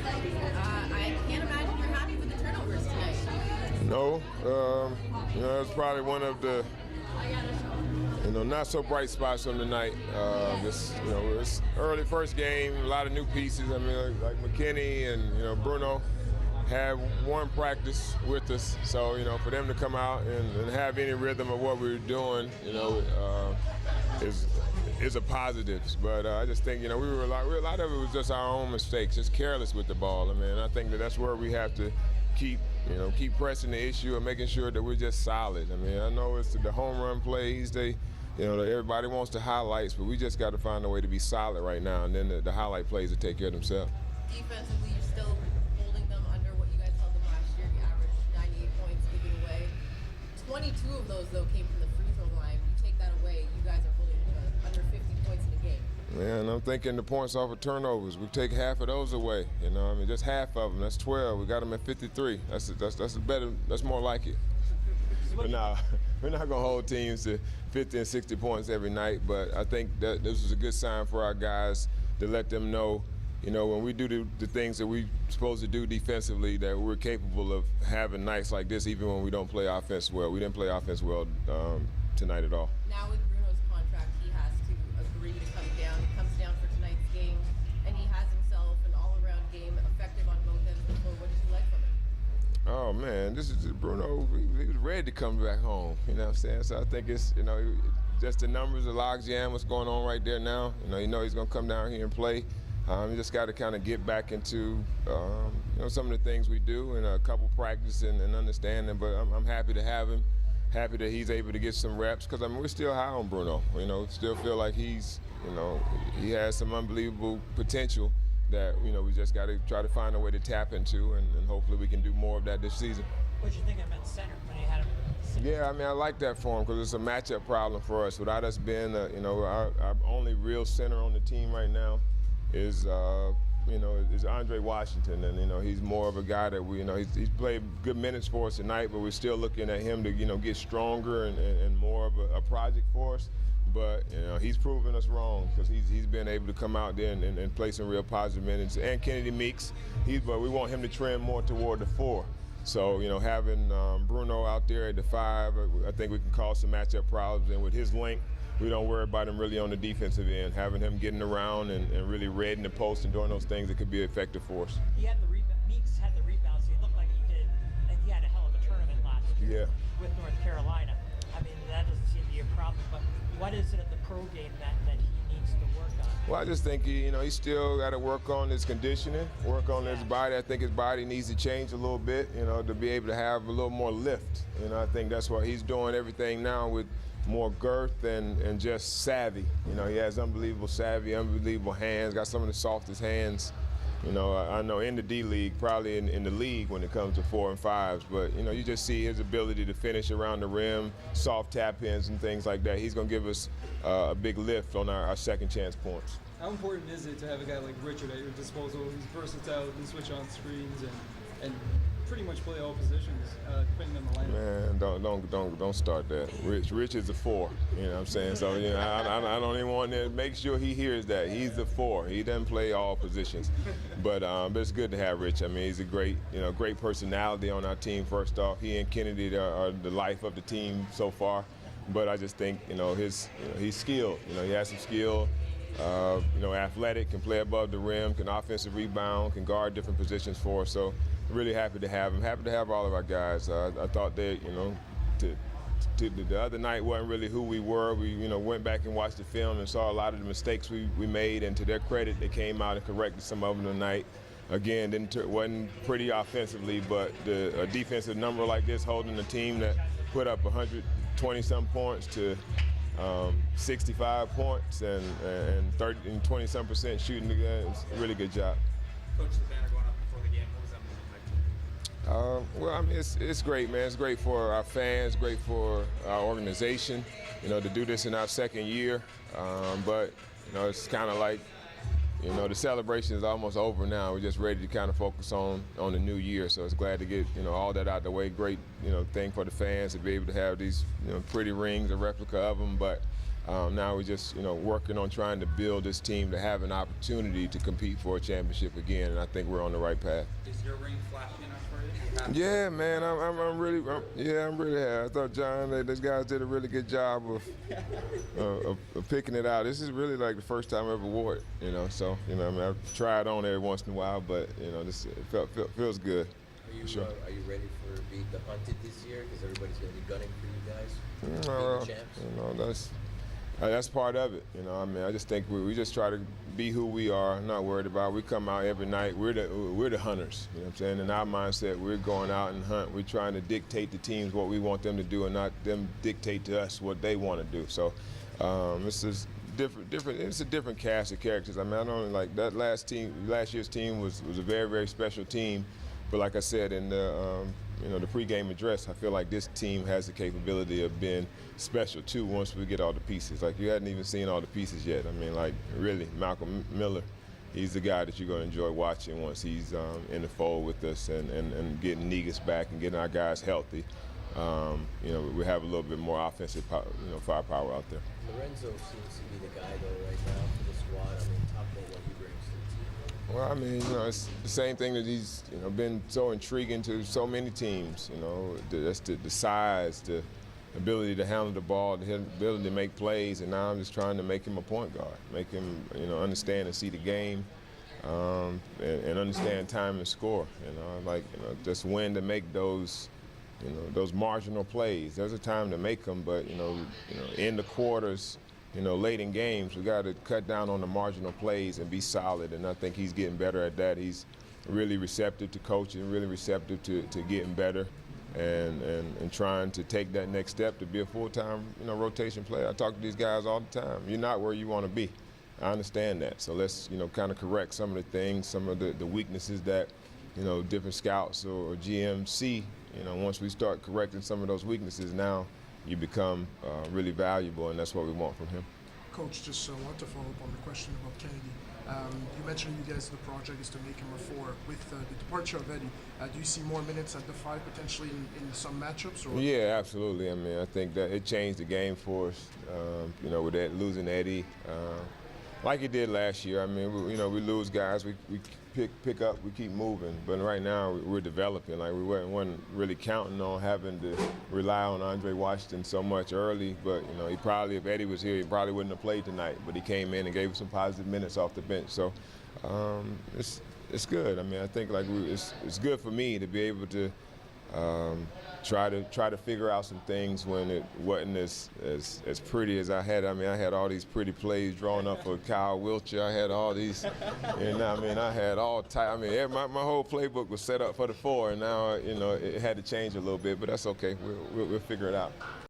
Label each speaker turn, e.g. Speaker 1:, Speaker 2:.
Speaker 1: I can't imagine you're happy with the turnovers tonight.
Speaker 2: No, it's probably one of the not so bright spots on the night. It's early first game, a lot of new pieces. I mean, like McKinney and Bruno had one practice with us, so for them to come out and have any rhythm of what we were doing, is a positive. But I just think a lot of it was just our own mistakes, just careless with the ball. I mean, I think that's where we have to keep pressing the issue and making sure that we're just solid. I mean, I know it's the home run plays. Everybody wants the highlights, but we just got to find a way to be solid right now, and then the highlight plays will take care of themselves.
Speaker 1: Defensively, you're still holding them under what you guys held them last year. You averaged 98 points giving away. 22 of those, though, came from the free throw line. You take that away, you guys are holding under 50 points in a game.
Speaker 2: Man, I'm thinking the points off of turnovers. We take half of those away. Just half of them. That's 12. We got them at 53. That's better. That's more like it. But no, we're not going to hold teams to 50 and 60 points every night. But I think that this was a good sign for our guys to let them know, when we do the things that we're supposed to do defensively, that we're capable of having nights like this, even when we don't play offense well. We didn't play offense well tonight at all.
Speaker 1: Now with Bruno's contract, he has to agree to come down. He comes down for tonight's game, and he has himself an all-around game, effective on both ends of the floor. What did you like from him?
Speaker 2: Oh man, this is Bruno. He was ready to come back home. You know what I'm saying? So I think it's just the numbers, the logjam, what's going on right there now. He's gonna come down here and play. You just got to kind of get back into some of the things we do and a couple practice and understanding. But I'm happy to have him. Happy that he's able to get some reps because we're still high on Bruno. Still feel like he has some unbelievable potential that we just got to try to find a way to tap into, and hopefully we can do more of that this season.
Speaker 3: What did you think of him at center when he had him?
Speaker 2: Yeah, I like that for him because it's a matchup problem for us. Without us being, our only real center on the team right now is Andre Washington, and he's more of a guy that he's played good minutes for us tonight, but we're still looking at him to get stronger and more of a project for us. But he's proven us wrong because he's been able to come out there and play some real positive minutes. And Kennedy Meeks, but we want him to trend more toward the 4. So having Bruno out there at the 5, I think we can cause some matchup problems. And with his length, we don't worry about him really on the defensive end. Having him getting around and really reading the post and doing those things, it could be effective for us.
Speaker 3: Meeks had the rebounds. He looked like he had a hell of a tournament last year with North Carolina. I mean, that doesn't seem to be a problem. But what is it at the pro game that he needs to work on?
Speaker 2: Well, I just think he's still got to work on his conditioning, work on his body. I think his body needs to change a little bit, to be able to have a little more lift. I think that's why he's doing everything now with more girth and just savvy. He has unbelievable savvy, unbelievable hands, got some of the softest hands. I know in the D League, probably in the league when it comes to 4 and 5s, but you just see his ability to finish around the rim, soft tap ins and things like that. He's going to give us a big lift on our second chance points.
Speaker 4: How important is it to have a guy like Richard at your disposal? He's versatile, he can switch on screens and pretty much play all positions, depending on the lineup.
Speaker 2: Man, don't start that. Rich is a 4. You know what I'm saying? So I don't even want to make sure he hears that he's the 4. He doesn't play all positions, but it's good to have Rich. I mean, he's a great personality on our team. First off, he and Kennedy are the life of the team so far. But I just think he's skilled. He has some skill. Athletic, can play above the rim, can offensive rebound, can guard different positions for us. So really happy to have him. Happy to have all of our guys. I thought that the other night wasn't really who we were. We went back and watched the film and saw a lot of the mistakes we made. And to their credit, they came out and corrected some of them tonight. Again, wasn't pretty offensively, but a defensive number like this, holding a team that put up 120-some points to 65 points and 20-some% shooting again. It's a really good job.
Speaker 5: Coach, the banner going up before the game, what was that moment like?
Speaker 2: Well, I mean, it's great, man. It's great for our fans, great for our organization, to do this in our second year. But it's kind of like, the celebration is almost over now. We're just ready to kind of focus on the new year. So it's glad to get, all that out the way. Great, thing for the fans to be able to have these, pretty rings, a replica of them. But Now we're just working on trying to build this team to have an opportunity to compete for a championship again, and I think we're on the right path.
Speaker 5: Is your ring flashing enough for you?
Speaker 2: Yeah, man, I'm really happy. I thought these guys did a really good job of picking it out. This is really like the first time I ever wore it, So I mean, I've tried on every once in a while, but this feels good.
Speaker 6: Are you ready for being the hunted this year? Because everybody's going to be gunning for you guys. Being the champs.
Speaker 2: That's part of it. I mean, I just think we just try to be who we are. I'm not worried about it. We come out every night. We're the hunters. You know what I'm saying? In our mindset, we're going out and hunt. We're trying to dictate to teams what we want them to do, and not them dictate to us what they want to do. So this is different. It's a different cast of characters. I mean, I don't like that last year's team was a very, very special team. But like I said in the the pregame address, I feel like this team has the capability of being special too once we get all the pieces. Like, you hadn't even seen all the pieces yet. I mean, like, really, Malcolm Miller, he's the guy that you're going to enjoy watching once he's in the fold with us, and getting Negus back and getting our guys healthy. We have a little bit more offensive firepower out there.
Speaker 6: Lorenzo seems to be the guy though right now for the squad. I mean, talk about what he brings to the team.
Speaker 2: Well, I mean, it's the same thing that he's been so intriguing to so many teams. That's the size, the ability to handle the ball, the ability to make plays, and now I'm just trying to make him a point guard, make him understand and see the game, and understand time and score. Just when to make those marginal plays. There's a time to make them, but in the quarters. Late in games, we got to cut down on the marginal plays and be solid, and I think he's getting better at that. He's really receptive to coaching, really receptive to getting better, and trying to take that next step to be a full-time rotation player. I talk to these guys all the time. You're not where you want to be. I understand that. So let's kind of correct some of the things, some of the weaknesses that different scouts or GMs see. Once we start correcting some of those weaknesses, now you become really valuable, and that's what we want from him.
Speaker 7: Coach, just want to follow up on the question about Kennedy. You mentioned you guys, the project is to make him a 4. With the departure of Eddie, do you see more minutes at the 5 potentially in some matchups? Or?
Speaker 2: Yeah, absolutely. I mean, I think that it changed the game for us, with that losing Eddie. Like it did last year. I mean, we lose guys, we pick up, we keep moving. But right now, we're developing. Like, we weren't really counting on having to rely on Andre Washington so much early. But he probably, if Eddie was here, he probably wouldn't have played tonight. But he came in and gave us some positive minutes off the bench. So it's good. I mean, I think it's good for me to be able to try to figure out some things when it wasn't as pretty as I had. I mean, I had all these pretty plays drawn up for Kyle Wiltshire. I had all these, and I mean, I had all type. I mean, my whole playbook was set up for the 4, and now it had to change a little bit, but that's okay. We'll figure it out.